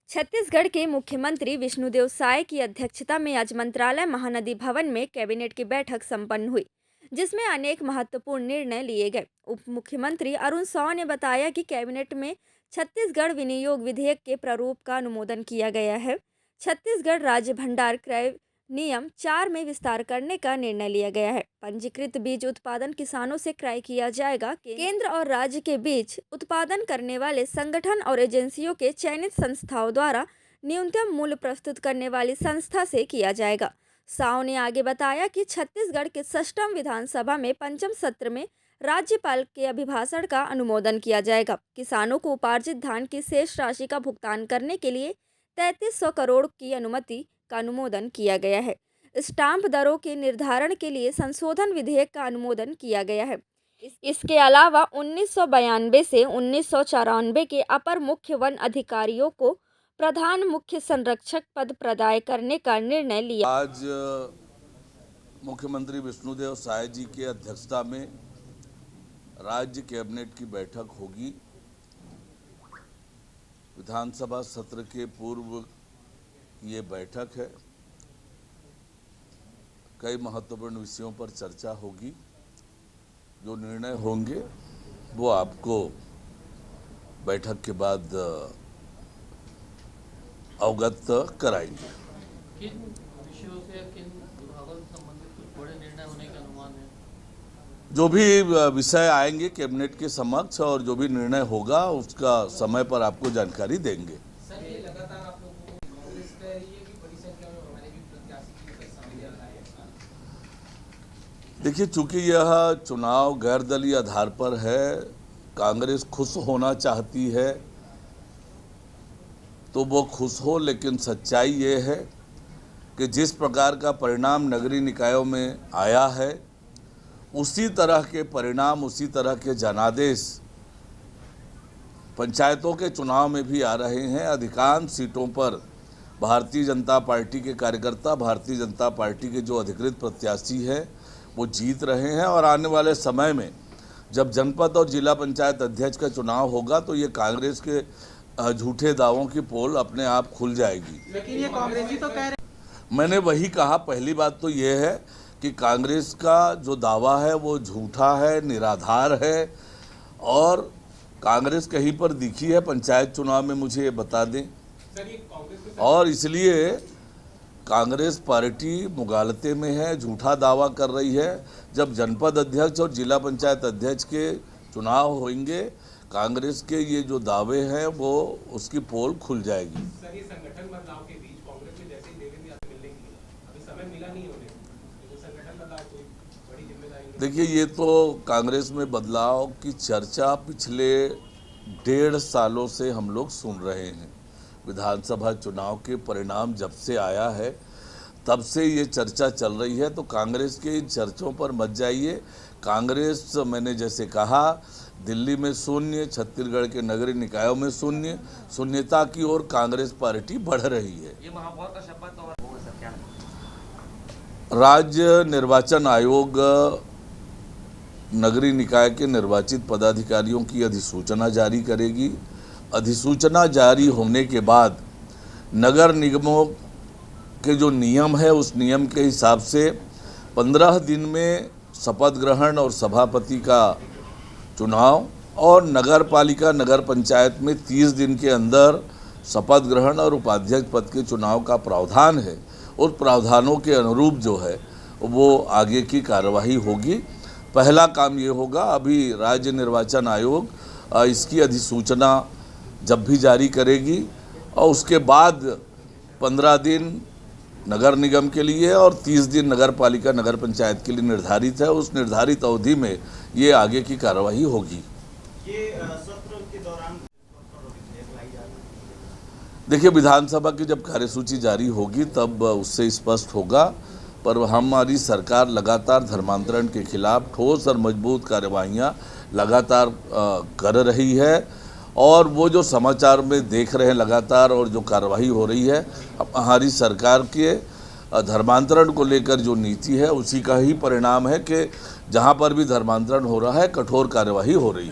छत्तीसगढ़ के मुख्यमंत्री विष्णुदेव साय की अध्यक्षता में आज मंत्रालय महानदी भवन में कैबिनेट की बैठक संपन्न हुई, जिसमें अनेक महत्वपूर्ण निर्णय लिए गए। उप मुख्यमंत्री अरुण साव ने बताया कि कैबिनेट में छत्तीसगढ़ विनियोग विधेयक के प्रारूप का अनुमोदन किया गया है। छत्तीसगढ़ राज्य भंडार क्रय नियम 4 में विस्तार करने का निर्णय लिया गया है। पंजीकृत बीज उत्पादन किसानों से क्रय किया जाएगा। केंद्र और राज्य के बीच उत्पादन करने वाले संगठन और एजेंसियों के चयनित संस्थाओं द्वारा न्यूनतम मूल्य प्रस्तुत करने वाली संस्था से किया जाएगा। साव ने आगे बताया कि छत्तीसगढ़ के 6वीं विधानसभा में 5वें सत्र में राज्यपाल के अभिभाषण का अनुमोदन किया जाएगा। किसानों को उपार्जित धान की शेष राशि का भुगतान करने के लिए 3300 करोड़ की अनुमति का अनुमोदन किया गया है। स्टाम्प दरों के निर्धारण के लिए संशोधन विधेयक का अनुमोदन किया गया है। इसके अलावा 1992 से 1994 के अपर मुख्य वन अधिकारियों को प्रधान मुख्य संरक्षक पद प्रदान करने का निर्णय लिया। आज मुख्यमंत्री विष्णुदेव साय जी की अध्यक्षता में राज्य कैबिनेट की बैठक होगी। विधानसभा सत्र के पूर्व ये बैठक है। कई महत्वपूर्ण विषयों पर चर्चा होगी। जो निर्णय होंगे वो आपको बैठक के बाद अवगत कराएंगे। किन विषयों से किन विभागों से संबंधित कुछ बड़े निर्णय होने का अनुमान है? जो भी विषय आएंगे कैबिनेट के समक्ष और जो भी निर्णय होगा उसका समय पर आपको जानकारी देंगे। सर, ये लगातार आप लोगों को कांग्रेस कह रही है कि बड़ी संख्या में हमारे भी प्रत्याशी की शामिल है। देखिए, चूंकि यह चुनाव गैर दलीय आधार पर है, कांग्रेस खुश होना चाहती है तो वो खुश हो, लेकिन सच्चाई ये है कि जिस प्रकार का परिणाम नगरीय निकायों में आया है उसी तरह के परिणाम, उसी तरह के जनादेश पंचायतों के चुनाव में भी आ रहे हैं। अधिकांश सीटों पर भारतीय जनता पार्टी के कार्यकर्ता, भारतीय जनता पार्टी के जो अधिकृत प्रत्याशी हैं वो जीत रहे हैं और आने वाले समय में जब जनपद और जिला पंचायत अध्यक्ष का चुनाव होगा तो ये कांग्रेस के झूठे दावों की पोल अपने आप खुल जाएगी। लेकिन ये कांग्रेसी तो कह रहे। मैंने वही कहा, पहली बात तो ये है कि कांग्रेस का जो दावा है वो झूठा है, निराधार है और कांग्रेस कहीं पर दिखी है पंचायत चुनाव में, मुझे ये बता दें। और इसलिए कांग्रेस पार्टी मुगालते में है, झूठा दावा कर रही है। जब जनपद अध्यक्ष और जिला पंचायत अध्यक्ष के चुनाव होंगे कांग्रेस के ये जो दावे हैं वो उसकी पोल खुल जाएगी। सर, ये संगठन बदलाव के बीच कांग्रेस में जैसे देवेंद्र यादव मिलने की अभी समय मिला नहीं उन्हें, तो संगठन बदलाव कोई बड़ी जिम्मेदारी। देखिए, ये तो कांग्रेस में बदलाव की चर्चा पिछले 1.5 सालों से हम लोग सुन रहे हैं। विधानसभा चुनाव के परिणाम जब से आया है तब से ये चर्चा चल रही है, तो कांग्रेस के इन चर्चों पर मत जाइए। कांग्रेस, मैंने जैसे कहा, दिल्ली में शून्य, छत्तीसगढ़ के नगरीय निकायों में शून्यता की ओर कांग्रेस पार्टी बढ़ रही है। ये महापौर का शपथ और राज्य निर्वाचन आयोग नगरीय निकाय के निर्वाचित पदाधिकारियों की अधिसूचना जारी करेगी। अधिसूचना जारी होने के बाद नगर निगमों के जो नियम है उस नियम के हिसाब से 15 दिन में शपथ ग्रहण और सभापति का चुनाव और नगर पालिका नगर पंचायत में 30 दिन के अंदर शपथ ग्रहण और उपाध्यक्ष पद के चुनाव का प्रावधान है। उस प्रावधानों के अनुरूप जो है वो आगे की कार्यवाही होगी। पहला काम ये होगा, अभी राज्य निर्वाचन आयोग इसकी अधिसूचना जब भी जारी करेगी और उसके बाद 15 दिन नगर निगम के लिए और 30 दिन नगर पालिका नगर पंचायत के लिए निर्धारित है। उस निर्धारित अवधि में ये आगे की कार्यवाही होगी। ये सत्र के दौरान देखिए, विधानसभा की जब कार्यसूची जारी होगी तब उससे स्पष्ट होगा, पर हमारी सरकार लगातार धर्मांतरण के खिलाफ ठोस और मजबूत कार्यवाहियाँ लगातार कर रही है और वो जो समाचार में देख रहे हैं लगातार और जो कार्रवाई हो रही है, हमारी सरकार के धर्मांतरण को लेकर जो नीति है उसी का ही परिणाम है कि जहाँ पर भी धर्मांतरण हो रहा है कठोर कार्यवाही हो रही है।